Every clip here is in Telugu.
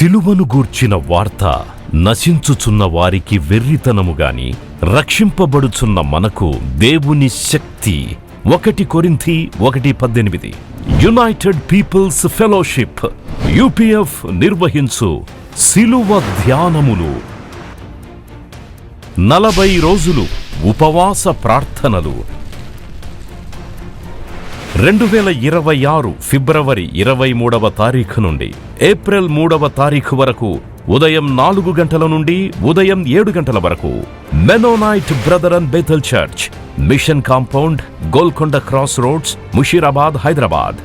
సిలువను గూర్చిన వార్త నశించుచున్న వారికి వెర్రితనము గాని రక్షింపబడుచున్న మనకు దేవుని శక్తి. 1 కొరింథీ 1:18. యునైటెడ్ పీపుల్స్ ఫెలోషిప్ UPF నిర్వహించు సిలువ ధ్యానములు. 40 రోజులు ఉపవాస ప్రార్థనలు. 2026 ఫిబ్రవరి 23వ తారీఖు నుండి ఏప్రిల్ 3వ తారీఖు వరకు ఉదయం 4 గంటల నుండి ఉదయం 7 గంటల వరకు Mennonite brother and Bethel church, mission compound, Golconda cross roads, Musheerabad, Hyderabad.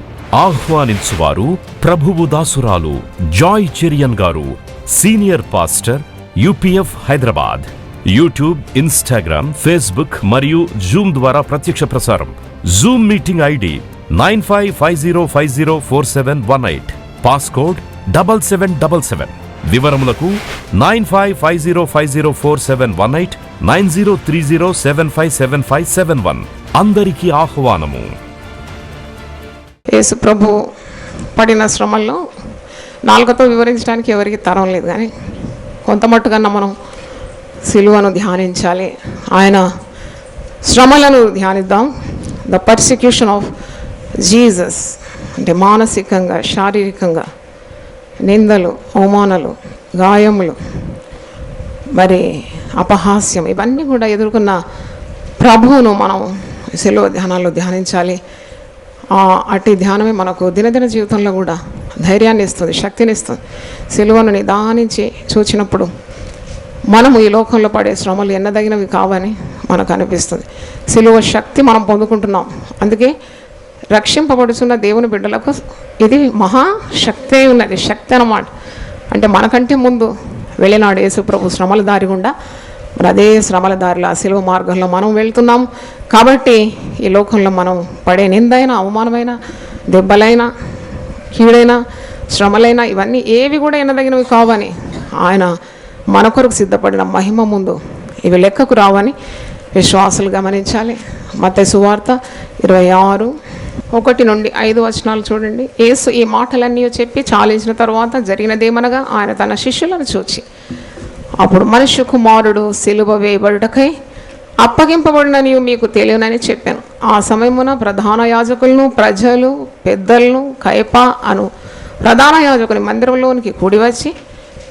ఆహ్వానించువారు ప్రభువు దాసురాలు జాయ్ చెరియన్ గారు, senior pastor, UPF Hyderabad. YouTube, Instagram, Facebook మరియు జూమ్ ద్వారా ప్రత్యక్ష ప్రసారం. Zoom meeting ID 9550504718, passcode 7777. వివరములకు 9550504718, 9030757571. అందరికీ ఆహ్వానము. యేసు ప్రభు పడిన శ్రమల్లో నాలుగుతో వివరించడానికి ఎవరికి తరం లేదు, కానీ కొంత మట్టుకన్నా మనం సిలువను ధ్యానించాలి. ఆయన శ్రమలను ధ్యానిద్దాం. ద పర్సిక్యూషన్ ఆఫ్ జీసస్ అంటే మానసికంగా, శారీరకంగా నిందలు, అవమానాలు, గాయములు, మరి అపహాస్యం, ఇవన్నీ కూడా ఎదుర్కొన్న ప్రభువును మనం సిలువ ధ్యానాల్లో ధ్యానించాలి. అట్టి ధ్యానమే మనకు దినదిన జీవితంలో కూడా ధైర్యాన్ని ఇస్తుంది, శక్తిని ఇస్తుంది. సిలువను నిదానించి చూచినప్పుడు మనము ఈ లోకంలో పడే శ్రమలు ఎన్నదగినవి కావని మనకు అనిపిస్తుంది. సిలువ శక్తి మనం పొందుకుంటున్నాం. అందుకే రక్షింపబడుతున్న దేవుని బిడ్డలకు ఇది మహాశక్తి ఉన్నది. శక్తి అన్నమాట. అంటే మనకంటే ముందు వెళ్ళినాడు యేసు ప్రభు శ్రమల దారి గుండా. మరి అదే శ్రమల దారిలో, ఆ సిలువ మార్గంలో మనం వెళ్తున్నాం. కాబట్టి ఈ లోకంలో మనం పడే నిందైన, అవమానమైన, దెబ్బలైన, కీడైన, శ్రమలైన ఇవన్నీ ఏవి కూడా ఎన్నదగినవి కావని ఆయన మన కొరకు సిద్ధపడిన మహిమ ముందు ఇవి లెక్కకు రావని విశ్వాసులు గమనించాలి. మత్తయి సువార్త 26:1-5 చూడండి. యేసు ఈ మాటలన్నీ చెప్పి చాలించిన తర్వాత జరిగినదేమనగా, ఆయన తన శిష్యులను చూచి, అప్పుడు మనుష్య కుమారుడు సిలువ వేయబడుటకై అప్పగింపబడినని మీకు తెలియనని చెప్పాను. ఆ సమయమున ప్రధాన యాజకులను, ప్రజలు, పెద్దలను, కయప అను ప్రధాన యాజకుని మందిరంలోనికి కూడి వచ్చి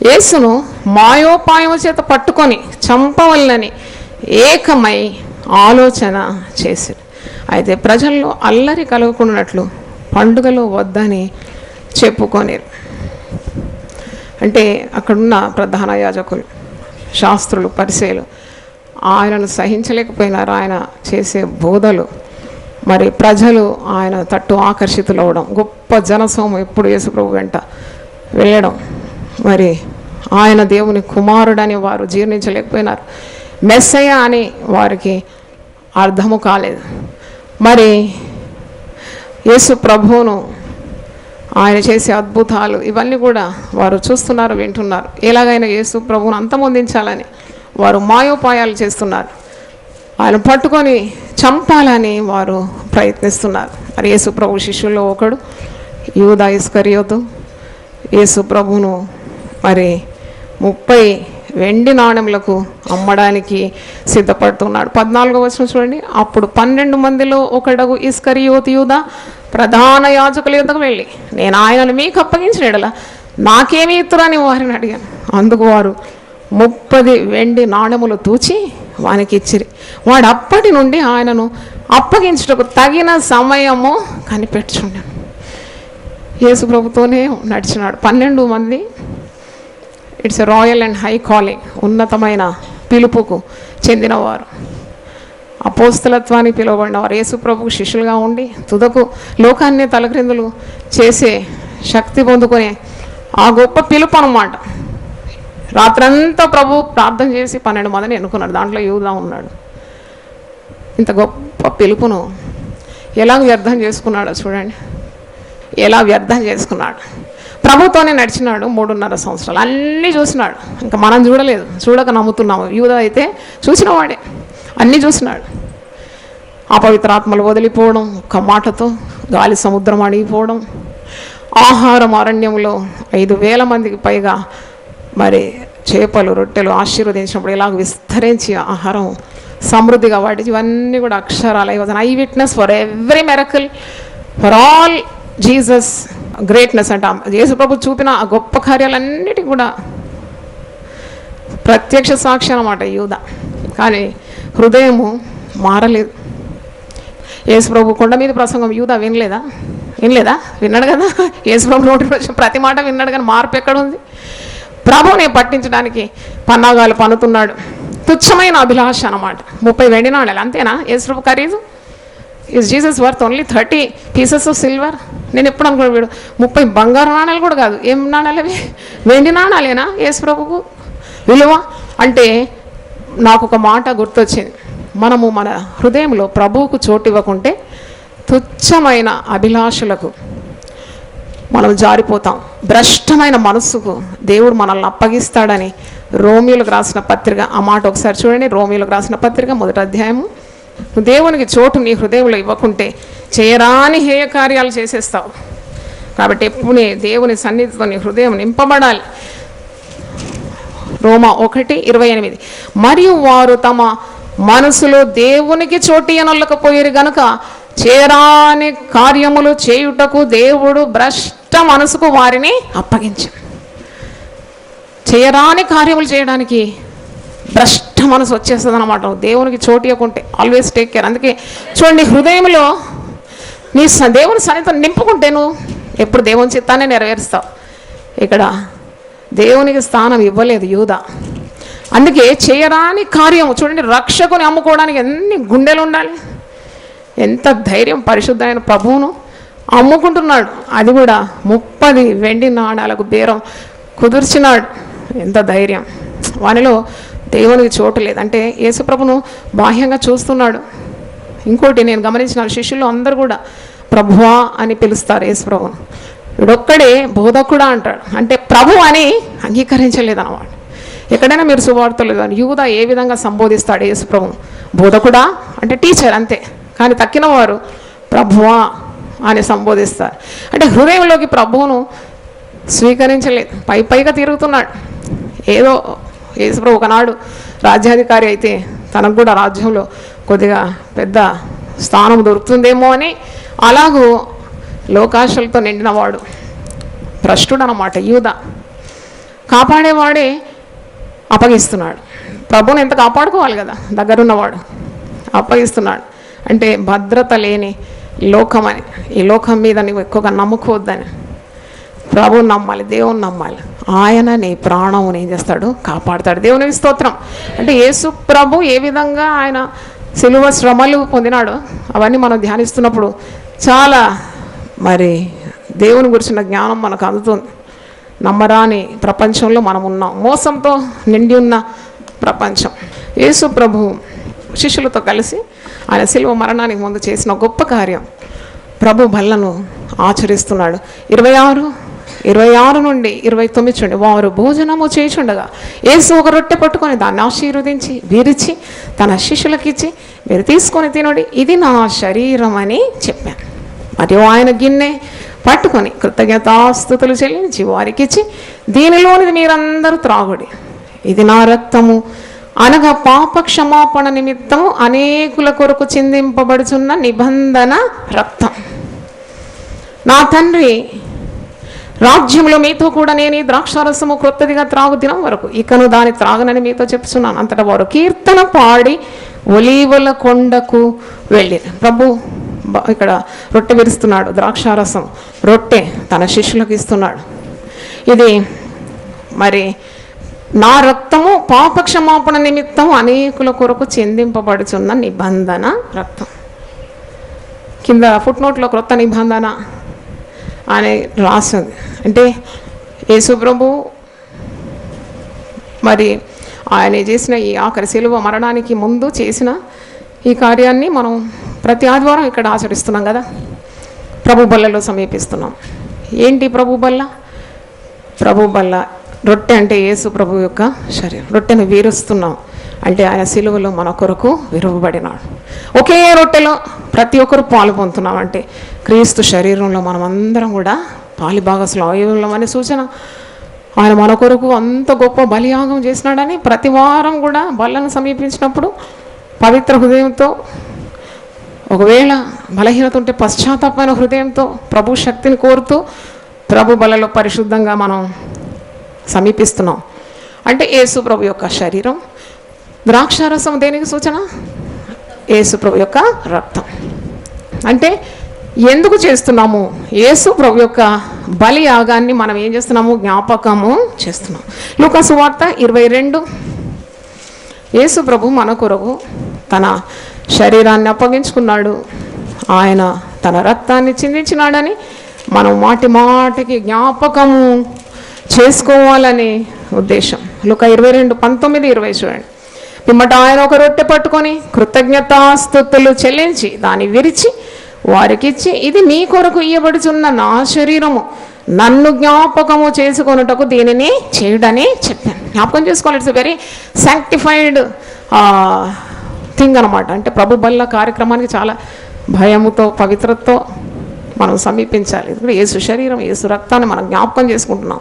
యేసును మాయోపాయము చేత పట్టుకొని చంపవలనని ఏకమై ఆలోచన చేశారు. అయితే ప్రజల్లో అల్లరి కలుగుకున్నట్లు పండుగలో వద్దని చెప్పుకొనిరు. అంటే అక్కడున్న ప్రధాన యాజకులు, శాస్త్రులు, పరిసయ్యులు ఆయనను సహించలేకపోయినారు. ఆయన చేసే బోధలు, మరి ప్రజలు ఆయన తట్టు ఆకర్షితులవడం, గొప్ప జనసమూహం ఎప్పుడు యేసుప్రభు వెంట వెళ్ళడం, మరి ఆయన దేవుని కుమారుడని వారు జీర్ణించలేకపోయినారు. మెస్సయ్య అని వారికి అర్థము కాలేదు. మరి యేసు ప్రభువును, ఆయన చేసే అద్భుతాలు ఇవన్నీ కూడా వారు చూస్తున్నారు, వింటున్నారు. ఎలాగైనా యేసు ప్రభువును అంతమొందించాలని వారు మాయోపాయాలు చేస్తున్నారు. ఆయన పట్టుకొని చంపాలని వారు ప్రయత్నిస్తున్నారు. మరి యేసు ప్రభు శిష్యుల్లో ఒకడు యూదా ఇస్కరియోతు యేసు ప్రభువును మరి 30 వెండి నాణెములకు అమ్మడానికి సిద్ధపడుతున్నాడు. 14వ చూడండి. అప్పుడు 12 మందిలో ఒకడగు ఇస్కరియోతు యూదా ప్రధాన యాజకుల యొద్దకు వెళ్ళి, నేను ఆయనను మీకు అప్పగించిన ఎడల నాకేమీ ఇత్తురని వారిని అడిగాను. అందుకు వారు 30 వెండి నాణెములు తూచి వానికి ఇచ్చిరి. వాడు అప్పటి నుండి ఆయనను అప్పగించుటకు తగిన సమయము కనిపెట్టుచున్నాను. యేసు ప్రభుతోనే నడిచినాడు. 12 మంది. It's a royal and high calling. ఉన్నతమైన పిలుపుకు చెందినవారు, అపోస్తలత్వానికి పిలువబడినవారు, యేసు ప్రభుకు శిష్యులుగా ఉండి తుదకు లోకాన్ని తలక్రిందులు చేసే శక్తి పొందుకునే ఆ గొప్ప పిలుపు అన్నమాట. రాత్రంతా ప్రభు ప్రార్థన చేసి 12 మందిని ఎన్నుకున్నాడు. దాంట్లో యూదా ఉన్నాడు. ఇంత గొప్ప పిలుపును ఎలా వ్యర్థం చేసుకున్నాడో చూడండి. ఎలా వ్యర్థం చేసుకున్నాడు. ప్రభుతోనే నడిచినాడు 3.5 సంవత్సరాలు. అన్నీ చూసినాడు. ఇంకా మనం చూడలేదు, చూడక నమ్ముతున్నాము. యూదా అయితే చూసిన వాడే, అన్నీ చూసినాడు. అపవిత్రాత్మలు వదిలిపోవడం, ఒక్క మాటతో గాలి సముద్రం అడిగిపోవడం, ఆహారం అరణ్యంలో 5,000 మందికి పైగా మరి చేపలు రొట్టెలు ఆశీర్వదించినప్పుడు ఇలాగ విస్తరించి ఆహారం సమృద్ధిగా వాటి ఇవన్నీ కూడా అక్షరాలు. I was an I witness for every miracle, for all Jesus greatness అంట. యేసు ప్రభు చూపిన ఆ గొప్ప కార్యాలన్నిటికీ కూడా ప్రత్యక్ష సాక్షి అన్నమాట యూదా. కానీ హృదయము మారలేదు. యేసు ప్రభు కొండ మీద ప్రసంగం యూదా వినలేదా? విన్నాడు కదా. యేసు ప్రభు నోటి ప్రతి మాట విన్నాడు, కానీ మార్పు ఎక్కడ ఉంది? ప్రభువుని పట్టించడానికి పన్నాగాలు పన్నుతున్నాడు. తుచ్చమైన అభిలాష అన్నమాట. 30 వెండి నాణాలు అంతేనా యేసు ప్రభు ఖరీదు? Is Jesus worth only 30 pieces of silver? నేను ఎప్పుడు అనుకో వీడు 30 బంగారు నాణాలు కూడా కాదు. ఏం నాణాలు అవి? వెండి నాణాలేనా యేసు ప్రభుకు విలువ? అంటే నాకు ఒక మాట గుర్తొచ్చింది. మనము మన హృదయంలో ప్రభువుకు చోటు ఇవ్వకుంటే తుచ్చమైన అభిలాషలకు మనం జారిపోతాం. భ్రష్టమైన మనస్సుకు దేవుడు మనల్ని అప్పగిస్తాడని రోమియోలకు రాసిన పత్రిక, ఆ మాట ఒకసారి చూడండి. రోమియోలకు రాసిన పత్రిక 1వ అధ్యాయము. దేవునికి చోటు నీ హృదయంలో ఇవ్వకుంటే చేయరాని హేయ కార్యాలు చేసేస్తావు. కాబట్టి ఎప్పుడు దేవుని సన్నిధితో నీ హృదయం నింపబడాలి. రోమా 1:28. మరియు వారు తమ మనసులో దేవునికి చోటు ఇయ్యనొల్లకపోయారు గనుక చేరాని కార్యములు చేయుటకు దేవుడు భ్రష్ట మనసుకు వారిని అప్పగించాడు. చేయరాని కార్యములు చేయడానికి భ్రష్ట మనసు వచ్చేస్తుంది అన్నమాట. దేవునికి చోటు ఇవ్వకుంటే ఆల్వేస్ టేక్ కేర్. అందుకే చూడండి, హృదయంలో నీ దేవుని సన్నిధితో నింపుకుంటే నువ్వు ఎప్పుడు దేవుని చిత్తాన్ని నెరవేరుస్తావు. ఇక్కడ దేవునికి స్థానం ఇవ్వలేదు యూదా. అందుకే చేయరాని కార్యం. చూడండి, రక్షకుని అమ్ముకోవడానికి ఎన్ని గుండెలు ఉండాలి, ఎంత ధైర్యం. పరిశుద్ధమైన ప్రభువును అమ్ముకుంటున్నాడు, అది కూడా 30 వెండి నాణాలకు బేరం కుదుర్చినాడు. ఎంత ధైర్యం. వానిలో దేవునికి చోటు లేదు. అంటే యేసుప్రభును బాహ్యంగా చూస్తున్నాడు. ఇంకోటి నేను గమనించిన, శిష్యులు అందరూ కూడా ప్రభువా అని పిలుస్తారు యేసుప్రభును. వీడొక్కడే బోధకుడా అంటాడు. అంటే ప్రభు అని అంగీకరించలేదన్నమాట. ఎక్కడైనా మీరు సువార్తలు కానీ యూదా ఏ విధంగా సంబోధిస్తాడు యేసుప్రభు? బోధకుడా అంటే టీచర్ అంతే. కానీ తక్కిన వారు ప్రభువా అని సంబోధిస్తారు. అంటే హృదయంలోకి ప్రభువును స్వీకరించలేదు. పైగా తిరుగుతున్నాడు. ఏదో యేసుప్రభు ఒకనాడు రాజ్యాధికారి అయితే తనకు కూడా రాజ్యంలో కొద్దిగా పెద్ద స్థానం దొరుకుతుందేమో అని అలాగూ లోకాశలతో నిండినవాడు, భ్రష్టుడు అన్నమాట యూదా. కాపాడేవాడే అప్పగిస్తున్నాడు. ప్రభువుని ఎంత కాపాడుకోవాలి కదా, దగ్గరున్నవాడు అప్పగిస్తున్నాడు. అంటే భద్రత లేని లోకమని, ఈ లోకం మీద నువ్వు ఎక్కువగా నమ్ముకోవద్దని, ప్రభువుని నమ్మాలి, దేవుని నమ్మాలి. ఆయన నీ ప్రాణముని ఏం చేస్తాడు? కాపాడుతాడు. దేవునికి స్తోత్రం. అంటే యేసు ప్రభు ఏ విధంగా ఆయన సిలువ శ్రమలు పొందినాడో అవన్నీ మనం ధ్యానిస్తున్నప్పుడు చాలా మరి దేవుని గురించిన జ్ఞానం మనకు అందుతుంది. నమ్మరాని ప్రపంచంలో మనం ఉన్నాం, మోసంతో నిండి ఉన్న ప్రపంచం. యేసు ప్రభు శిష్యులతో కలిసి ఆయన సిలువ మరణానికి ముందు చేసిన గొప్ప కార్యం ప్రభు బల్లను ఆచరిస్తున్నాడు. 26 నుండి 29 చూడండి. వారు భోజనము చేయుచుండగా యేసు ఒక రొట్టె పట్టుకొని దాన్ని ఆశీర్వదించి విరిచి తన శిష్యులకు ఇచ్చి, మీరు తీసుకొని తినుడి, ఇది నా శరీరం అని చెప్పాను. మరియు ఆయన గిన్నె పట్టుకొని కృతజ్ఞతాస్తుతులు చెల్లించి వారికి ఇచ్చి, దీనిలోనిది మీరందరూ త్రాగుడి, ఇది నా రక్తము, అనగా పాప క్షమాపణ నిమిత్తము అనేకుల కొరకు చిందింపబడుచున్న నిబంధన రక్తం. నా తండ్రి రాజ్యంలో మీతో కూడా నేను ఈ ద్రాక్షారసము క్రొత్తదిగా త్రాగు దినం వరకు ఇకను దాన్ని త్రాగనని మీతో చెప్తున్నాను. అంతటా వారు కీర్తన పాడి ఒలీవల కొండకు వెళ్ళి, ప్రభు ఇక్కడ రొట్టె విరుస్తున్నాడు, ద్రాక్షారసం రొట్టె తన శిష్యులకు ఇస్తున్నాడు. ఇది మరి నా రక్తము పాప క్షమాపణ నిమిత్తం అనేకుల కొరకు చెందింపబడుచున్న నిబంధన రక్తం. కింద ఫుట్నోట్లో క్రొత్త నిబంధన అని రాసింది. అంటే యేసు ప్రభు మరి ఆయన చేసిన ఈ ఆఖరి సిలువ మరణానికి ముందు చేసిన ఈ కార్యాన్ని మనం ప్రతి ఆదివారం ఇక్కడ ఆచరిస్తున్నాం కదా. ప్రభు బల్లలో సమీపిస్తున్నాం. ఏంటి ప్రభు బల్ల? ప్రభు బల్ల రొట్టె అంటే యేసు ప్రభు యొక్క శరీరం. రొట్టెను వీరుస్తున్నాం అంటే ఆయన సిలువలో మన కొరకు విరువబడినాడు. ఒకే రొట్టెలో ప్రతి ఒక్కరు పాలు పొందుతున్నాం అంటే క్రీస్తు శరీరంలో మనం అందరం కూడా పాలిభాగస్లో అనే సూచన. ఆయన మన కొరకు అంత గొప్ప బలియాగం చేసినాడని ప్రతి వారం కూడా బల్లను సమీపించినప్పుడు పవిత్ర హృదయంతో, ఒకవేళ బలహీనత ఉంటే పశ్చాత్తాపమైన హృదయంతో ప్రభు శక్తిని కోరుతూ ప్రభు బలలో పరిశుద్ధంగా మనం సమీపిస్తున్నాం. అంటే యేసు ప్రభు యొక్క శరీరం. ద్రాక్షారసం దేనికి సూచన? యేసు ప్రభు యొక్క రక్తం. అంటే ఎందుకు చేస్తున్నాము? యేసు ప్రభు యొక్క బలి యాగాన్ని మనం ఏం చేస్తున్నాము? జ్ఞాపకము చేస్తున్నాం. లూకా సువార్త 22. యేసు ప్రభు మన కొరకు తన శరీరాన్ని అప్పగించుకున్నాడు, ఆయన తన రక్తాన్ని చిందించినాడని మనం మాటి మాటికి జ్ఞాపకము చేసుకోవాలనే ఉద్దేశం. లూకా 22:19-20 చూడండి. పిమ్మట ఆయన ఒక రొట్టె పట్టుకొని కృతజ్ఞతాస్తుతులు చెల్లించి దాన్ని విరిచి వారికిచ్చి, ఇది మీ కొరకు ఇయ్యబడుచున్న నా శరీరము, నన్ను జ్ఞాపకము చేసుకొనుటకు దీనిని చేయుడని చెప్పాను. జ్ఞాపకం చేసుకోవాలి. ఇట్స్ వెరీ శాంక్టిఫైడ్ థింగ్ అనమాట. అంటే ప్రభు బల్ల కార్యక్రమానికి చాలా భయముతో, పవిత్రతతో మనం సమీపించాలి. ఎందుకంటే యేసు శరీరం, యేసు రక్తాన్ని మనం జ్ఞాపకం చేసుకుంటున్నాం.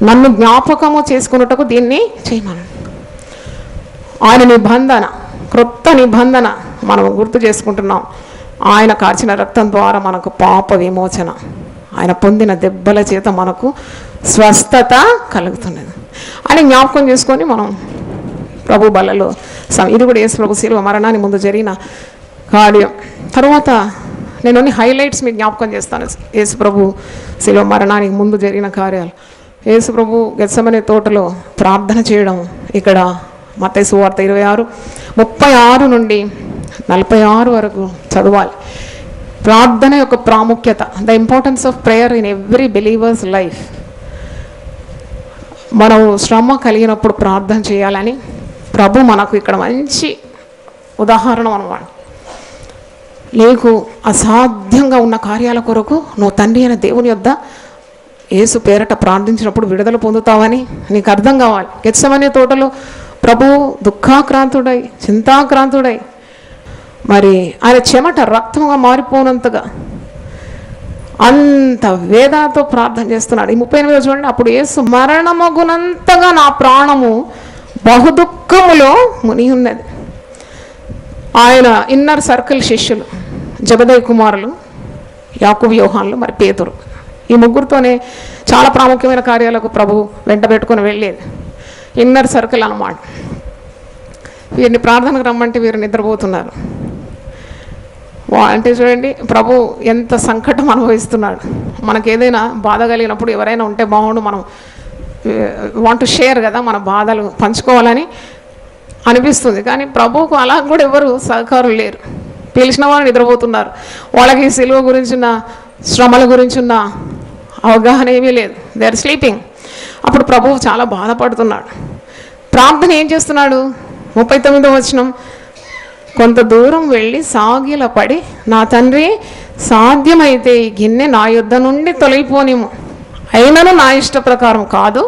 నన్ను జ్ఞాపకము చేసుకున్నటకు దీన్ని చేయమను. ఆయన నిబంధన, క్రొత్త నిబంధన మనం గుర్తు చేసుకుంటున్నాం. ఆయన కార్చిన రక్తం ద్వారా మనకు పాప విమోచన, ఆయన పొందిన దెబ్బల చేత మనకు స్వస్థత కలుగుతున్నది అని జ్ఞాపకం చేసుకొని మనం ప్రభు బలలో ఇది కూడా యేసు ప్రభు శిలువ మరణానికి ముందు జరిగిన కార్యం. తర్వాత నేను అన్ని హైలైట్స్ మీకు జ్ఞాపకం చేస్తాను. యేసు ప్రభు శిలువ మరణానికి ముందు జరిగిన కార్యాలు. యేసు ప్రభు గెత్సెమనే తోటలో ప్రార్థన చేయడం. ఇక్కడ మత్తయి సువార్త 26:36 నుండి 46 వరకు చదవాలి. ప్రార్థన యొక్క ప్రాముఖ్యత, the importance of prayer in every believers life. మనం శ్రమ కలిగినప్పుడు ప్రార్థన చేయాలని ప్రభు మనకు ఇక్కడ మంచి ఉదాహరణ అన్నమాట. నీకు అసాధ్యంగా ఉన్న కార్యాల కొరకు నువ్వు తండ్రి అయిన దేవుని యొద్ద యేసు పేరట ప్రార్థించినప్పుడు విడుదల పొందుతావని నీకు అర్థం కావాలి. గెత్సెమనే తోటలో ప్రభు దుఃఖాక్రాంతుడై, చింతాక్రాంతుడై, మరి ఆయన చెమట రక్తంగా మారిపోనంతగా అంత వేదనతో ప్రార్థన చేస్తున్నాడు. ఈ 38 చూడండి. అప్పుడు యేసు, మరణమగునంతగా నా ప్రాణము బహుదుఃఖములో మునిగి ఉన్నది. ఆయన ఇన్నర్ సర్కిల్ శిష్యులు, జబదయి కుమారులు, యాకోబు, యోహానులు, మరి పేతురు, ఈ ముగ్గురితోనే చాలా ప్రాముఖ్యమైన కార్యాలకు ప్రభు వెంట పెట్టుకొని వెళ్ళేది. ఇన్నర్ సర్కిల్ అన్నమాట. వీరిని ప్రార్థనకు రమ్మంటే వీరు నిద్రపోతున్నారు. అంటే చూడండి, ప్రభు ఎంత సంకటం అనుభవిస్తున్నాడు. మనకు ఏదైనా బాధ కలిగినప్పుడు ఎవరైనా ఉంటే బాగుండు, మనం వాంట్ టు షేర్ కదా, మన బాధలు పంచుకోవాలని అనిపిస్తుంది. కానీ ప్రభువుకు అలా కూడా ఎవరు సహకారులు లేరు. పిలిచిన వారు నిద్రపోతున్నారు. వాళ్ళకి సిలువ గురించిన, శ్రమల గురించిన అవగాహన ఏమీ లేదు. They are sleeping. అప్పుడు ప్రభువు చాలా బాధపడుతున్నాడు. ప్రార్థన ఏం చేస్తున్నాడు? 39వ వచనం, కొంత దూరం వెళ్ళి సాగిలపడి, నా తండ్రి, సాధ్యమైతే ఈ గిన్నె నా యొద్ద నుండి తొలగిపోనిము, అయినను నా ఇష్ట ప్రకారం కాదు,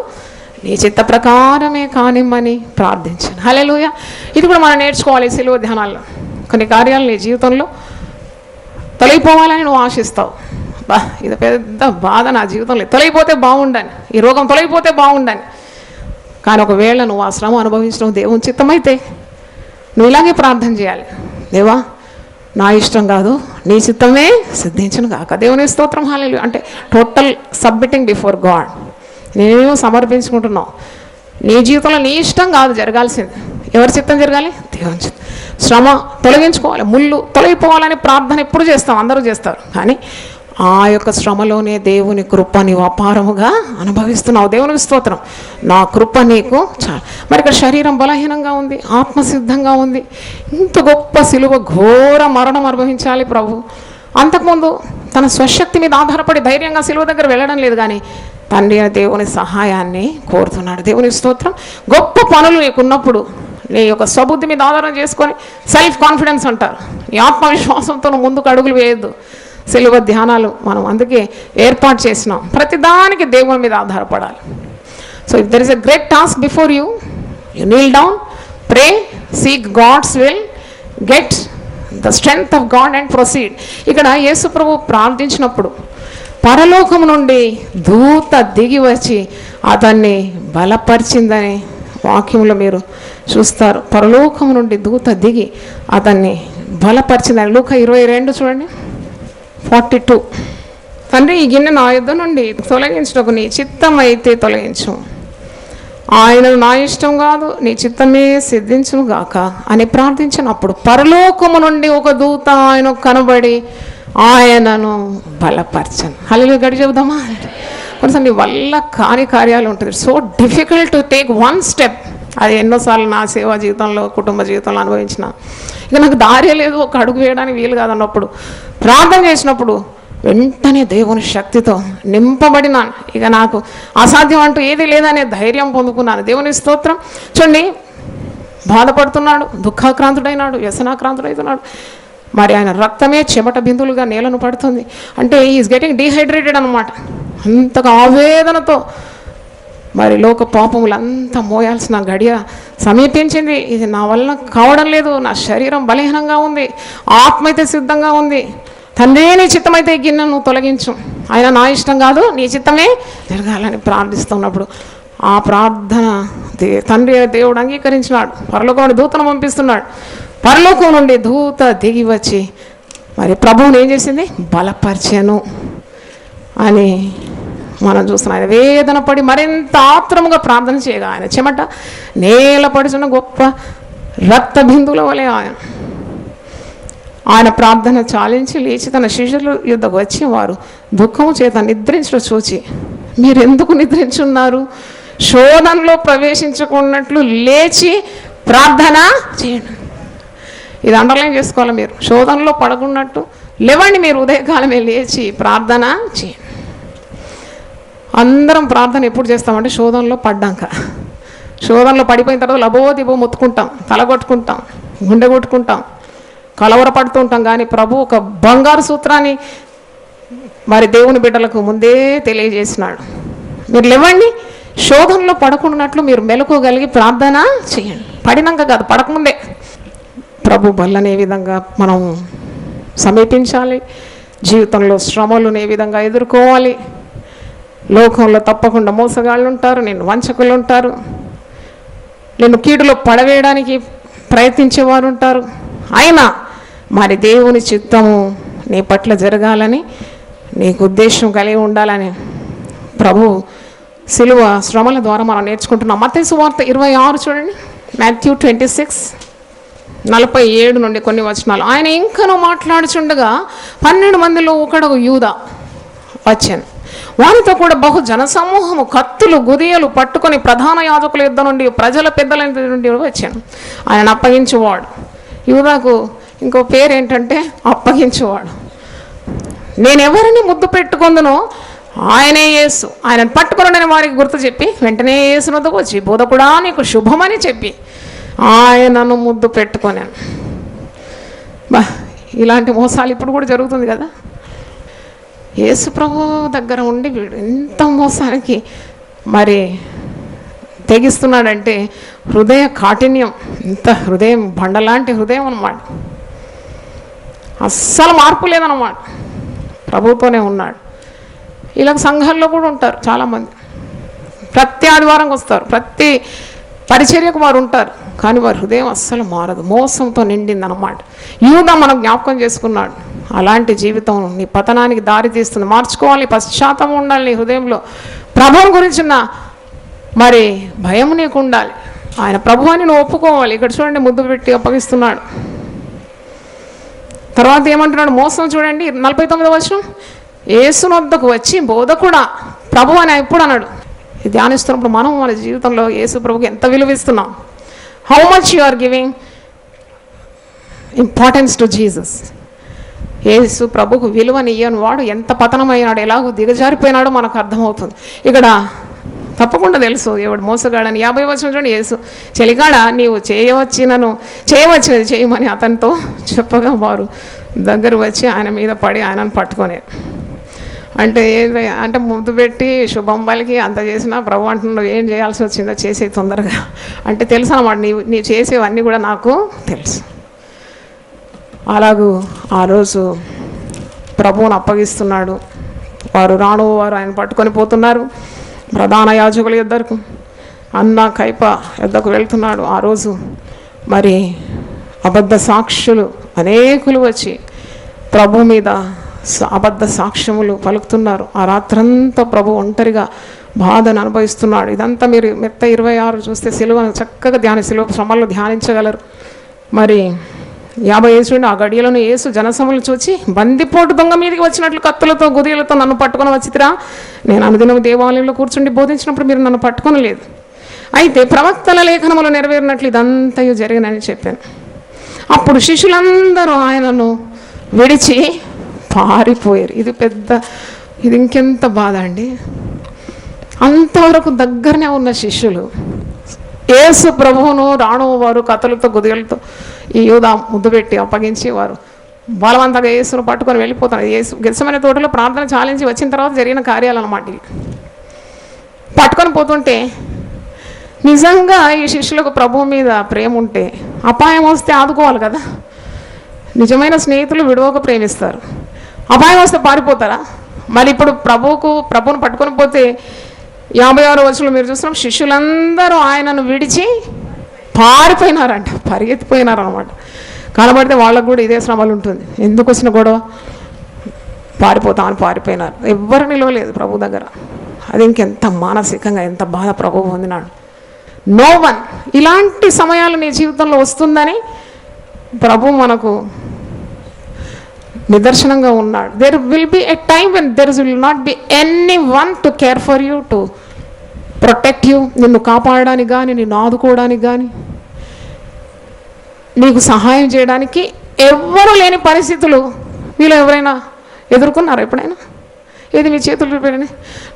నీ చిత్త ప్రకారమే కానిమ్మని ప్రార్థించాను. హల్లెలూయా. ఇది కూడా మనం నేర్చుకోవాలి సిలువ ధ్యానాల్లో. కొన్ని కార్యాలు నీ జీవితంలో తొలగిపోవాలని నువ్వు ఆశిస్తావు. ఇది పెద్ద బాధ నా జీవితంలో, తొలగిపోతే బాగుండని, ఈ రోగం తొలగిపోతే బాగుండని. కానీ ఒకవేళ నువ్వు ఆ శ్రమ అనుభవించడం దేవుని చిత్తమైతే నువ్వు ఇలాగే ప్రార్థన చేయాలి. దేవా, నా ఇష్టం కాదు, నీ చిత్తమే సిద్ధించను కాక. దేవుని స్తోత్రం. హల్లెలూయా. అంటే టోటల్ సబ్మిటింగ్ బిఫోర్ గాడ్. నేనేమో సమర్పించుకుంటున్నావు. నీ జీవితంలో నీ ఇష్టం కాదు జరగాల్సింది. ఎవరి చిత్తం జరగాలి? దేవుని చిత్తం. శ్రమ తొలగించుకోవాలి, ముళ్ళు తొలగిపోవాలని ప్రార్థన ఎప్పుడు చేస్తాం, అందరూ చేస్తారు. కానీ ఆ యొక్క శ్రమలోనే దేవుని కృప నీవు అపారముగా అనుభవిస్తున్నావు. దేవునికి స్తోత్రం. నా కృప నీకు చాలా. మరి ఇక్కడ శరీరం బలహీనంగా ఉంది, ఆత్మసిద్ధంగా ఉంది. ఇంత గొప్ప సిలువ ఘోర మరణం అనుభవించాలి ప్రభు. అంతకుముందు తన స్వశక్తి మీద ఆధారపడి ధైర్యంగా సిలువ దగ్గర వెళ్ళడం లేదు, కానీ తండ్రి దేవుని సహాయాన్ని కోరుతున్నాడు. దేవునికి స్తోత్రం. గొప్ప పనులు నీకున్నప్పుడు నీ యొక్క స్వబుద్ధి మీద ఆధారం చేసుకొని, సెల్ఫ్ కాన్ఫిడెన్స్ అంటారు, నీ ఆత్మవిశ్వాసంతో ముందుకు అడుగులు వేయద్దు. సిలువ ధ్యానాలు మనం అందుకే ఏర్పాటు చేసినాం. ప్రతిదానికి దేవుని మీద ఆధారపడాలి. So if there is a great task before you, you kneel down, pray, seek God's will, get the strength of God and proceed. ఇక్కడ యేసు ప్రభు ప్రార్థించినప్పుడు పరలోకం నుండి దూత దిగి వచ్చి అతన్ని బలపరిచిందని వాక్యంలో మీరు చూస్తారు. పరలోకం నుండి దూత దిగి అతన్ని బలపరిచిందని. లూకా 22 చూడండి, 42. తండ్రి, ఈ గిన్నె నా యుద్ధ నుండి తొలగించుటకు నీ చిత్తం అయితే తొలగించు, ఆయనను నా ఇష్టం కాదు నీ చిత్తమే సిద్ధించును గాక అని ప్రార్థించినప్పుడు పరలోకము నుండి ఒక దూత ఆయన కనబడి ఆయనను బలపరచను. హల్లెలూయా గడి చెబుదామా? కొంచెం నీ వల్ల కాని కార్యాలు ఉంటుంది. So difficult to take one step. అది ఎన్నోసార్లు నా సేవా జీవితంలో, కుటుంబ జీవితంలో అనుభవించిన. ఇక నాకు దారి లేదు, ఒక అడుగు వేయడానికి వీలు కాదన్నప్పుడు ప్రార్థన చేసినప్పుడు వెంటనే దేవుని శక్తితో నింపబడినాను. ఇక నాకు అసాధ్యం అంటూ ఏది లేదనే ధైర్యం పొందుకున్నాను. దేవుని స్తోత్రం. చూడండి, బాధపడుతున్నాడు, దుఃఖాక్రాంతుడైనాడు, వ్యసనాక్రాంతుడైతున్నాడు. మరి ఆయన రక్తమే చెమట బిందులుగా నేలను పడుతుంది. అంటే ఈజ్ గెటింగ్ డీహైడ్రేటెడ్ అనమాట. అంతగా ఆవేదనతో మరి లోక పాపములంతా మోయాల్సిన గడియ సమీపించింది. ఇది నా వలన కావడం లేదు, నా శరీరం బలహీనంగా ఉంది, ఆత్మ అయితే సిద్ధంగా ఉంది. తండ్రి, నీ చిత్తమైతే ఈ గిన్నెను తొలగించు, ఆయన నా ఇష్టం కాదు నీ చిత్తమే జరగాలని ప్రార్థిస్తున్నప్పుడు ఆ ప్రార్థన తండ్రి దేవుడు అంగీకరించినాడు. పరలోకం దూతను పంపిస్తున్నాడు. పరలోకం నుండి దూత దిగి వచ్చి మరి ప్రభువుని ఏం చేసింది? బలపరిచాను అని మనం చూస్తున్నాం. ఆయన వేదన పడి మరింత ఆత్రముగా ప్రార్థన చేయగా ఆయన చెమట నేల పడుచున్న గొప్ప రక్త బిందువుల వలె ఆయన ప్రార్థన చాలించి లేచి తన శిష్యుల యుద్ధకు వచ్చి వారు దుఃఖము చేత నిద్రించడం చూచి, మీరు ఎందుకు నిద్రించున్నారు? శోధనలో ప్రవేశించకున్నట్లు లేచి ప్రార్థన చేయండి. ఇది అండర్లైన్ చేసుకోవాలి మీరు. శోధనలో పడకున్నట్టు లేవండి, మీరు ఉదయకాలమే లేచి ప్రార్థన చేయండి. అందరం ప్రార్థన ఎప్పుడు చేస్తామంటే శోధనలో పడ్డాక. శోధనలో పడిపోయిన తర్వాత లబోదిబో మొత్తుకుంటాం, తల కొట్టుకుంటాం, గుండె కొట్టుకుంటాం, కలవరపడుతూ ఉంటాం. కానీ ప్రభు ఒక బంగారు సూత్రాన్ని మరి దేవుని బిడ్డలకు ముందే తెలియజేసినాడు. మీరు లేవండి, శోధనలో పడకున్నట్లు మీరు మెలకువగలిగి ప్రార్థన చేయండి. పడినాక కాదు, పడకముందే. ప్రభు బల్లని ఏ విధంగా మనం సమీపించాలి, జీవితంలో శ్రమలను ఏ విధంగా ఎదుర్కోవాలి. లోకంలో తప్పకుండా మోసగాళ్ళు ఉంటారు, నిన్ను వంచకులు ఉంటారు, నిన్ను కీడులో పడవేయడానికి ప్రయత్నించేవారు ఉంటారు. అయినా మరి దేవుని చిత్తము నీ పట్ల జరగాలని, నీకు ఉద్దేశం కలిగి ఉండాలని ప్రభు సిలువ శ్రమల ద్వారా మనం నేర్చుకుంటున్నాం. మత్తయి సువార్త 26 చూడండి, మాథ్యూ 26:47 నుండి కొన్ని వచనాలు. ఆయన ఇంకనూ మాట్లాడుచుండగా 12 మందిలో ఒకడు యూదా వచ్చాను. వారితో కూడా బహు జనసమూహము కత్తులు గుదియలు పట్టుకొని ప్రధాన యాజకుల యుద్ధ నుండి ప్రజల పెద్దల నుండి వచ్చాను. ఆయన అప్పగించేవాడు. యూదాకు ఇంకో పేరు ఏంటంటే అప్పగించేవాడు. నేను ఎవరిని ముద్దు పెట్టుకుందునో ఆయనే యేసు, ఆయనను పట్టుకుని వారికి గుర్తు చెప్పి వెంటనే యేసు వద్దకు వచ్చి, బోధకుడా నీకు శుభమని చెప్పి ఆయనను ముద్దు పెట్టుకున్నాను. ఇలాంటి మోసాలు ఇప్పుడు కూడా జరుగుతుంది కదా. యేసు ప్రభు దగ్గర ఉండి వీడు ఎంత మోసానికి మరి తెగిస్తున్నాడంటే హృదయ కాఠిన్యం, ఇంత హృదయం బండలాంటి హృదయం అన్నమాట. అస్సలు మార్పు లేదన్నమాట. ప్రభుతోనే ఉన్నాడు. ఇలా సంఘాల్లో కూడా ఉంటారు చాలామంది. ప్రతి ఆదివారంకి వస్తారు, ప్రతి పరిచర్యకు వారు ఉంటారు, కానీ వారి హృదయం అస్సలు మారదు, మోసంతో నిండిందన్నమాట. యూదా మనం జ్ఞాపకం చేసుకున్నాడు. అలాంటి జీవితం నీ పతనానికి దారి తీస్తుంది. మార్చుకోవాలి, పశ్చాత్తాపం ఉండాలి నీ హృదయంలో. ప్రభువుని గురించిన మరి భయం నీకు ఉండాలి. ఆయన ప్రభువాన్ని నువ్వు ఒప్పుకోవాలి. ఇక్కడ చూడండి, ముద్దు పెట్టి అప్పగిస్తున్నాడు. తర్వాత ఏమంటున్నాడు? మోసం చూడండి, 49వ వచనం. యేసు వద్దకు వచ్చి, బోధకుడా ప్రభు అని ఎప్పుడు అన్నాడు? ధ్యానిస్తున్నప్పుడు మనం మన జీవితంలో యేసు ప్రభుకి ఎంత విలువిస్తున్నాం? How much you are giving importance to Jesus. Yesu ప్రభుకు విలువని ఇయ్యని వాడు ఎంత పతనమైనాడు, ఎలాగో దిగజారిపోయినాడో మనకు అర్థమవుతుంది. ఇక్కడ తప్పకుండా తెలుసు ఎవడు మోసగాడని. 50వ వచనం చూడండి. యేసు, చెలిగాడ నీవు చేయవచ్చినది చేయమని అతనితో చెప్పగా వారు దగ్గర వచ్చి ఆయన మీద పడి ఆయనను పట్టుకొని, అంటే ముద్దు పెట్టి శుభం పలికి అంత చేసినా ప్రభు అంటున్నాడు, ఏం చేయాల్సి వచ్చిందో చేసే తొందరగా. అంటే తెలుసు అన్నమాట, నీవు చేసేవన్నీ కూడా నాకు తెలుసు. అలాగూ ఆ రోజు ప్రభువును అప్పగిస్తున్నాడు. వారు ఆయన పట్టుకొని పోతున్నారు. ప్రధాన యాజకుల యొద్దకు అన్న కైప యొద్దకు వెళ్తున్నాడు. ఆ రోజు మరి అబద్ధ సాక్షులు అనేకులు వచ్చి ప్రభు మీద అబద్ధ సాక్ష్యములు పలుకుతున్నారు. ఆ రాత్రంతా ప్రభు ఒంటరిగా బాధను అనుభవిస్తున్నాడు. ఇదంతా మీరు మెత్త 26 చూస్తే సిలువను చక్కగా సిలువ శ్రమల్లో ధ్యానించగలరు. మరి 50 ఆ గడియలను యేసు జనసములు చూచి బందిపోటు దొంగ మీదకి వచ్చినట్లు కత్తులతో గుదియలతో నన్ను పట్టుకొని వచ్చితిరా. నేను అనుదినం దేవాలయంలో కూర్చుండి బోధించినప్పుడు మీరు నన్ను పట్టుకొనలేదు. అయితే ప్రవక్తల లేఖనములు నెరవేరినట్లు ఇదంతయు జరిగినని చెప్పాను. అప్పుడు శిష్యులందరూ ఆయనను విడిచి పారిపోయారు. ఇది ఇంకెంత బాధ అండి. అంతవరకు దగ్గరనే ఉన్న శిష్యులు యేసు ప్రభువును వారు కత్తులతో గుదియలతో ఈ యూదా ముద్దు పెట్టి అప్పగించి వారు బలవంతంగా యేసును పట్టుకొని వెళ్ళిపోతారు. యేసు గెత్సెమనే తోటలో ప్రార్థన చాలించి వచ్చిన తర్వాత జరిగిన కార్యాలు అన్నమాట. పట్టుకొని పోతుంటే నిజంగా ఈ శిష్యులకు ప్రభువు మీద ప్రేమ ఉంటే అపాయం వస్తే ఆదుకోవాలి కదా. నిజమైన స్నేహితులు విడువక ప్రేమిస్తారు. అపాయం వస్తే పారిపోతారా? మరి ఇప్పుడు ప్రభువును పట్టుకొని పోతే 56వ వచనంలో మీరు చూస్తున్నాం, శిష్యులందరూ ఆయనను విడిచి పారిపోయినారంట, పరిగెత్తిపోయినారు అనమాట. కనబడితే వాళ్ళకు కూడా ఇదే శ్రమలు ఉంటుంది. ఎందుకు వచ్చిన గొడవ, పారిపోతామని పారిపోయినారు. ఎవ్వరు నిలవలేదు ప్రభు దగ్గర. అది ఇంకెంత మానసికంగా ఎంత బాధ ప్రభువు పొందినాడు. No one. ఇలాంటి సమయాలు నీ జీవితంలో వస్తుందని ప్రభు మనకు నిదర్శనంగా ఉన్నాడు. There will be a time when there will not be any one to care for you, to protect you. నిన్ను కాపాడడానికి కానీ, నిన్ను ఆదుకోవడానికి కానీ, నీకు సహాయం చేయడానికి ఎవ్వరూ లేని పరిస్థితులు వీళ్ళు ఎవరైనా ఎదుర్కొన్నారా ఎప్పుడైనా? ఏది మీ చేతులు పెడినాయి?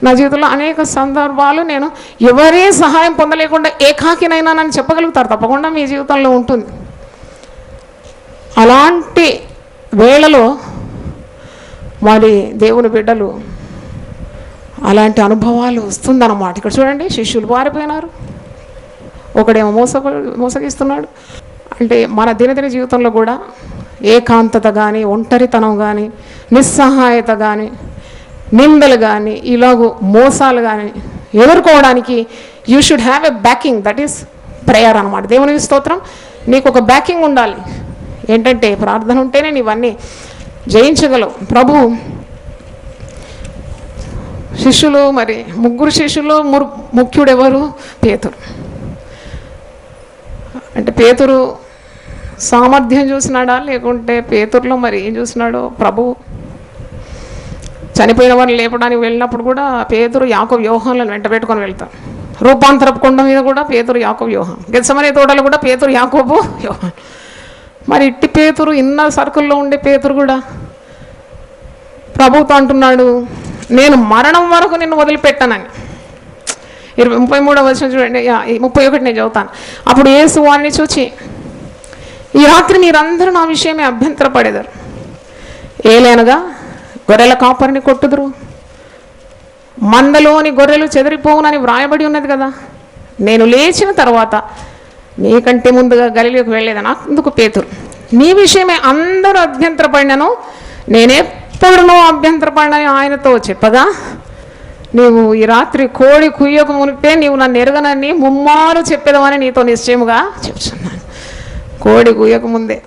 నా జీవితంలో అనేక సందర్భాలు నేను ఎవరే సహాయం పొందలేకుండా ఏకాకినైనానని చెప్పగలుగుతారు. తప్పకుండా మీ జీవితంలో ఉంటుంది. అలాంటి వేళలో మరి దేవుని బిడ్డలు అలాంటి అనుభవాలు వస్తుందన్నమాట. ఇక్కడ చూడండి, శిష్యులు పారిపోయినారు, ఒకడేమో మోసగిస్తున్నాడు. అంటే మన దినదిన జీవితంలో కూడా ఏకాంతత కానీ, ఒంటరితనం కానీ, నిస్సహాయత కానీ, నిందలు కానీ, ఇలాగూ మోసాలు కానీ ఎదుర్కోవడానికి you should have a backing, that is prayer అనమాట. దేవునికి స్తోత్రం. నీకు ఒక బ్యాకింగ్ ఉండాలి. ఏంటంటే ప్రార్థన ఉంటేనే నీవన్నీ జయించగలవు. ప్రభు శిష్యులు, మరి 3 శిష్యులు, ముఖ్యుడు ఎవరు? పేతురు. అంటే పేతురు సామర్థ్యం చూసినాడా, లేకుంటే పేతురులో మరి ఏం చూసినాడో ప్రభు. చనిపోయిన వారిని లేపడానికి వెళ్ళినప్పుడు కూడా పేతురు యాకోబు యోహానులను వెంట పెట్టుకొని వెళ్తారు. రూపాంతరపు కొండ మీద కూడా పేతురు యాకోబు యోహాను, గెత్సెమనే తోటలో కూడా పేతురు యాకోబు యోహాను. మరి ఇట్టి పేతురు, ఇన్నర్ సర్కిల్లో ఉండే పేతురు కూడా ప్రభుతో అంటున్నాడు, నేను మరణం వరకు నిన్ను వదిలిపెట్టానని. 33వ వచనం చూడండి, 31 నేను చదువుతాను. అప్పుడు యేసు వారిని చూచి, ఈ రాత్రి మీరందరూ నా విషయమే అభ్యంతరపడేదారు. ఏలైనగా గొర్రెల కాపరిని కొట్టుదురు, మందలోని గొర్రెలు చెదిరిపోవునని వ్రాయబడి ఉన్నది కదా. నేను లేచిన తర్వాత నీకంటే ముందుగా గలిలోకి వెళ్ళేదని అందుకు పేతురు, నీ విషయమే అందరూ అభ్యంతరపడినను, నేనెప్పుడునో అభ్యంతరపడినని ఆయనతో చెప్పగా, నీవు ఈ రాత్రి కోడి కుయ్యక మునిపే నీవు నన్ను ఎరగనని ముమ్మారు చెప్పేదమని నీతో నిశ్చయముగా చెప్తున్నాను. కోడి కుయ్యక ముందే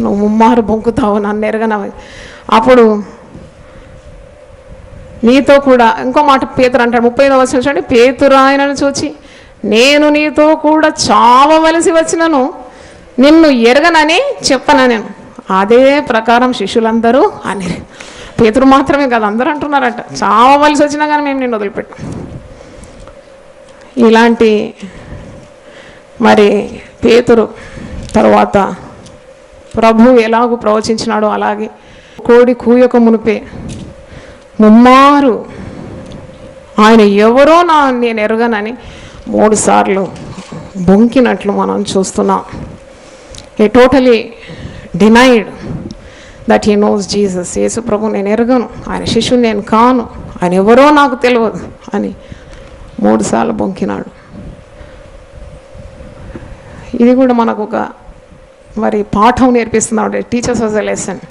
నువ్వు ముమ్మారు బొంకుతావు నన్ను ఎరగనవని. అప్పుడు నీతో కూడా ఇంకో మాట పేతురు అంటాడు, 35వ వచనం చూడండి. పేతురు ఆయనను చూచి, నేను నీతో కూడా చావవలసి వచ్చినను నిన్ను ఎరగనని చెప్పనా నేను. అదే ప్రకారం శిష్యులందరూ అని. పేతురు మాత్రమే కాదు, అందరూ అంటున్నారట, చావవలసి వచ్చినా కానీ మేము నిన్ను వదిలిపెట్టాం. ఇలాంటి మరి పేతురు తర్వాత ప్రభు ఎలాగూ ప్రవచించినాడో అలాగే కోడి కూయక మునిపే ముమ్మారు ఆయన ఎవరో నేను ఎరగనని 3 సార్లు బొంకినట్లు మనం చూస్తున్నాం. he totally denied that he knows Jesus. యేసు ప్రభు నేను ఎరగను, ఆయన శిష్యుని నేను కాను, ఆయన ఎవరో నాకు తెలియదు అని 3 సార్లు బొంకినాడు. ఇది కూడా మనకు ఒక మరి పాఠం నేర్పిస్తున్నాడు. Teachers was a lesson.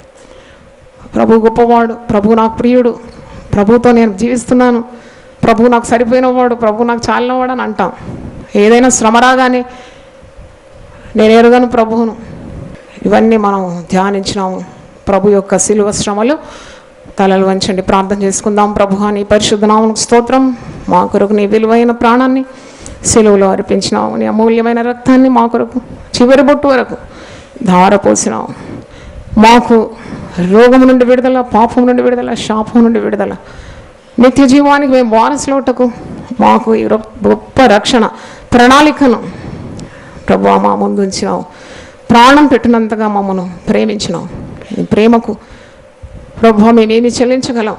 ప్రభు గొప్పవాడు, ప్రభు నాకు ప్రియుడు, ప్రభుతో నేను జీవిస్తున్నాను, ప్రభువు నాకు సరిపోయినవాడు, ప్రభువు నాకు చాలినవాడు అని అంటాం. ఏదైనా శ్రమ రాగానే నేను ఎరుగను ప్రభువును. ఇవన్నీ మనం ధ్యానించినాము. ప్రభు యొక్క శిలువ శ్రమలు. తలలు వంచండి, ప్రార్థన చేసుకుందాం. ప్రభువా, నీ పరిశుద్ధ నామమునకు స్తోత్రం. మా కొరకు నీ విలువైన ప్రాణాన్ని శిలువలో అర్పించినావు. నీ అమూల్యమైన రక్తాన్ని మా కొరకు చివరి బొట్టు వరకు ధారపోసినావు. మాకు రోగం నుండి విడుదల, పాపం నుండి విడుదల, శాపం నుండి విడుదల, నిత్య జీవానికి మేము వారసులవుటకు మాకు ఈ గొప్ప రక్షణ ప్రణాళికను ప్రభువా మా ముందు ఉంచినావు. ప్రాణం పెట్టినంతగా మమ్మను ప్రేమించినావు. నీ ప్రేమకు ప్రభువా మేమేమి చెల్లించగలం?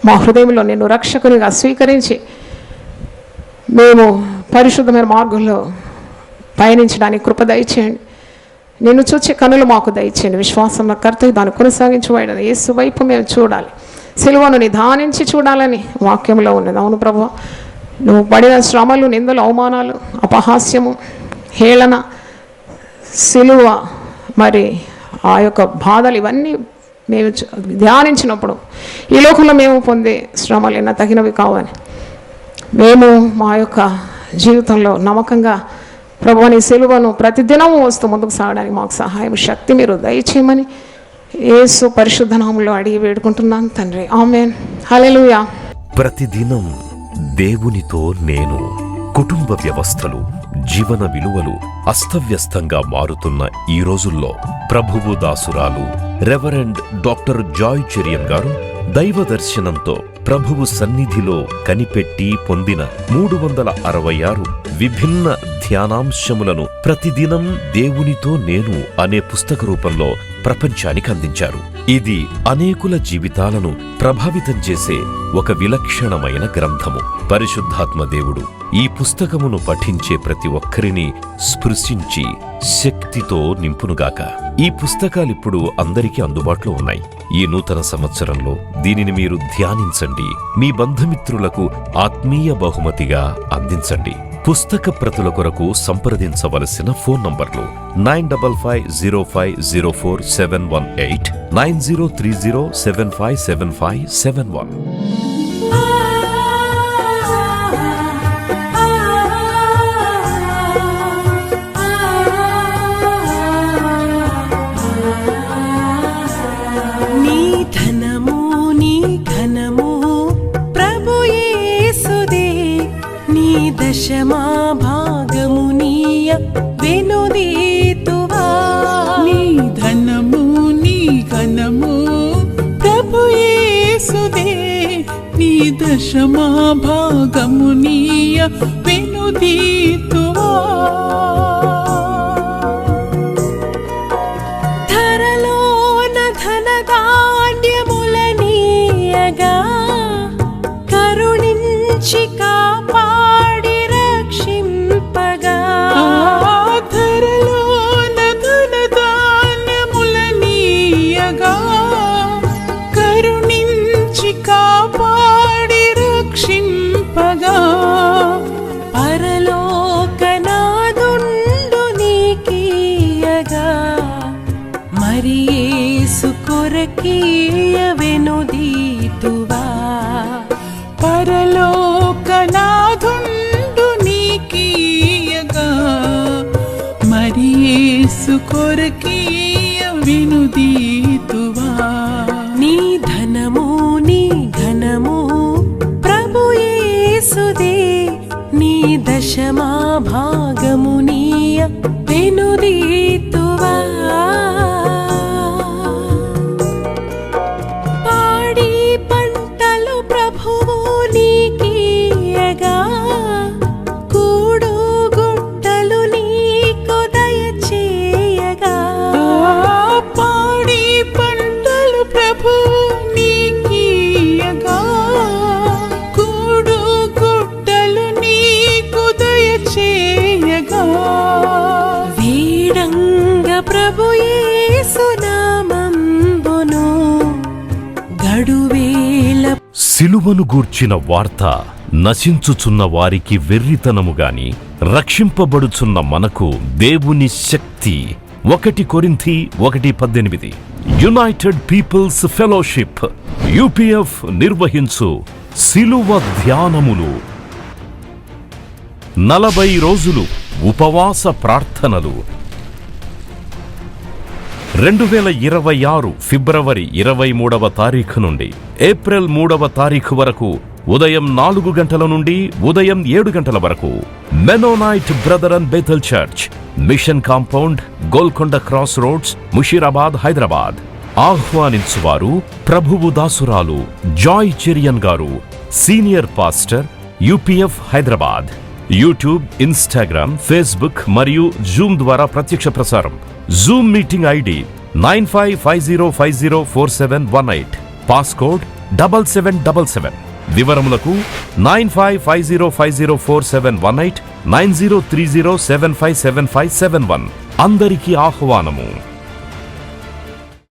మా హృదయంలో నిన్ను రక్షకునిగా స్వీకరించి మేము పరిశుద్ధమైన మార్గంలో పయనించడానికి కృప దయచేయండి. నిన్ను చూచే కనులు మాకు దయచేయండి. విశ్వాసం కర్త దాన్ని కొనసాగించబడిన యేసు వైపు మేము చూడాలి, సిలువను నిదానించి చూడాలని వాక్యంలో ఉన్నది. అవును ప్రభువా, నువ్వు పడిన శ్రమలు, నిందలు, అవమానాలు, అపహాస్యము, హేళన, సిలువ, మరి ఆ యొక్క బాధలు ఇవన్నీ మేము ధ్యానించినప్పుడు ఈ లోకంలో మేము పొందే శ్రమలు ఎన్న తగినవి కావని మేము మా యొక్క జీవితంలో నమ్మకంగా ప్రభువా నీ సిలువను ప్రతిదినము వస్తూ ముందుకు సాగడానికి మాకు సహాయం, శక్తి మీరు దయచేయమని యేసు పరిశుద్ధ నామములో అడిగి వేడుకుంటున్నాను తండ్రి. ఆమేన్. హల్లెలూయా. ప్రతిదినం దేవునితో నేను. కుటుంబ వ్యవస్థలు, జీవన విలువలు అస్తవ్యస్తంగా మారుతున్న ఈ రోజుల్లో ప్రభువు దాసురాలు రెవరెండ్ డాక్టర్ జాయ్ చెరియన్ గారు దైవ దర్శనంతో ప్రభువు సన్నిధిలో కనిపెట్టి పొందిన 366 విభిన్న ధ్యానాంశములను ప్రతిదినం దేవునితో నేను అనే పుస్తక రూపంలో ప్రపంచానికి అందించారు. ఇది అనేకుల జీవితాలను ప్రభావితం చేసే ఒక విలక్షణమైన గ్రంథము. పరిశుద్ధాత్మ దేవుడు ఈ పుస్తకమును పఠించే ప్రతి ఒక్కరిని స్పృశించి శక్తితో నింపునుగాక. ఈ పుస్తకాలిప్పుడు అందరికీ అందుబాటులో ఉన్నాయి. ఈ నూతన సంవత్సరంలో దీనిని మీరు ధ్యానించండి, మీ బంధుమిత్రులకు ఆత్మీయ బహుమతిగా అందించండి. పుస్తక ప్రతుల కొరకు సంప్రదించవలసిన ఫోన్ నంబర్లు 9505047718, 9030757571. దశమా భాగమునీయ వెనుదీతువా. నీ ధనము నీ ఘనము ప్రభు యేసుదే, నీ దశమా భాగమునీయ వెనుదీతువా. ధరలోన ధనధాన్యములనీయగా కరుణించి వెనుదీతువా. పరలోకనాథుండు నీకీయగా మరి యేసు కొరకీయ వెనుదీతువా. నీ ధనము నీ ఘనము ప్రభు యేసుదే, నీ దశమా భాగమునీయ వెనుదీతువా. సిలువను గూర్చిన వార్త నశించుచున్న వారికి వెర్రితనముగాని, రక్షింపబడుచున్న మనకు దేవుని శక్తి. 1 కొరింథీ 1:18. యునైటెడ్ పీపుల్స్ ఫెలోషిప్ యూపీఎఫ్ నిర్వహించు సిలువ ధ్యానములు. 40 రోజులు ఉపవాస ప్రార్థనలు. 2026 ఫిబ్రవరి 23వ తారీఖు నుండి ఏప్రిల్ 3వ తారీఖు వరకు ఉదయం 4 గంటల నుండి ఉదయం 7 గంటల వరకు Mennonite brother and Bethel church, mission compound, Golconda cross roads, Musheerabad, Hyderabad. ఆహ్వానించువారు ప్రభువు దాసురాలు జాయ్ చెరియన్ గారు, senior pastor, UPF Hyderabad. YouTube, Instagram, Facebook మరియు జూమ్ ద్వారా ప్రత్యక్ష ప్రసారం. Zoom meeting ID 9550504718, passcode 7777. వివరములకు 9550504718, 9030757571. అందరికీ ఆహ్వానము.